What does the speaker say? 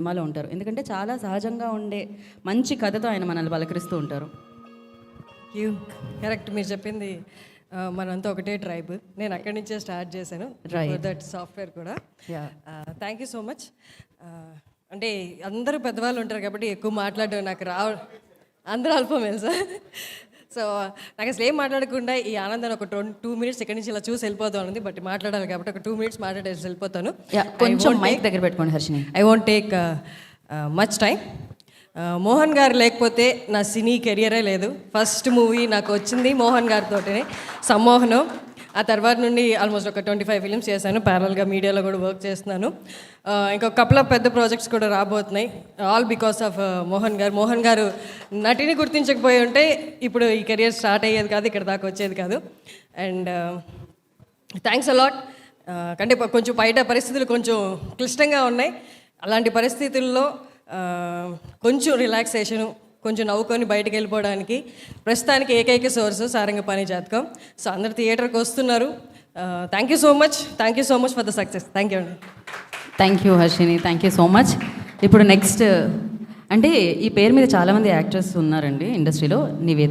సినిమాలో ఉంటారు. ఎందుకంటే చాలా సహజంగా ఉండే మంచి కథతో ఆయన మనల్ని పలకరిస్తూ ఉంటారు. కరెక్ట్ మీరు చెప్పింది. మనంతా ఒకటే ట్రైబ్. నేను అక్కడి నుంచే స్టార్ట్ చేశాను దట్ సాఫ్ట్వేర్ కూడా. Thank you so much. అంటే అందరూ పెద్దవాళ్ళు ఉంటారు కాబట్టి ఎక్కువ మాట్లాడడం నాకు అందరూ అల్పమే సార్. సో నాకు అసలు ఏం మాట్లాడకుండా ఈ ఆనందాన్ని ఒక 2 మినిట్స్ ఇక్కడి నుంచి ఇలా చూసి వెళ్ళిపోతాను ఉంది. బట్ మాట్లాడాలి కాబట్టి ఒక 2 మినిట్స్ మాట్లాడేసి వెళ్ళిపోతాను. కొంచెం మైక్ దగ్గర పెట్టుకోండి Harshini. I won't take much time. Mohan గారు లేకపోతే నా సినీ కెరియరే లేదు. ఫస్ట్ మూవీ నాకు వచ్చింది మోహన్ గారితోనే, సమ్మోహనం. ఆ తర్వాత నుండి ఆల్మోస్ట్ ఒక 25 ఫిలిమ్స్ చేశాను. ప్యారల్గా మీడియాలో కూడా వర్క్ చేస్తున్నాను. ఇంకొక కపుల్ ఆఫ్ పెద్ద ప్రాజెక్ట్స్ కూడా రాబోతున్నాయి. ఆల్ బికాస్ ఆఫ్ మోహన్ గారు. మోహన్ గారు నటిని గుర్తించకపోయి ఉంటే ఇప్పుడు ఈ కెరియర్ స్టార్ట్ అయ్యేది కాదు, ఇక్కడ దాకా వచ్చేది కాదు. And thanks a lot. అంటే కొంచెం బయట పరిస్థితులు కొంచెం క్లిష్టంగా ఉన్నాయి. అలాంటి పరిస్థితుల్లో కొంచెం రిలాక్సేషను, కొంచెం నవ్వుకొని బయటకు వెళ్ళిపోవడానికి ప్రస్తుతానికి ఏకైక సోర్సు సారంగపాణి జాతకం. సో అందరు థియేటర్కి వస్తున్నారు. Thank you so much for the success. Thank you అండి. Thank you Harshini, thank you so much. ఇప్పుడు నెక్స్ట్ అంటే ఈ పేరు మీద చాలామంది యాక్టర్స్ ఉన్నారండి ఇండస్ట్రీలో. నివేద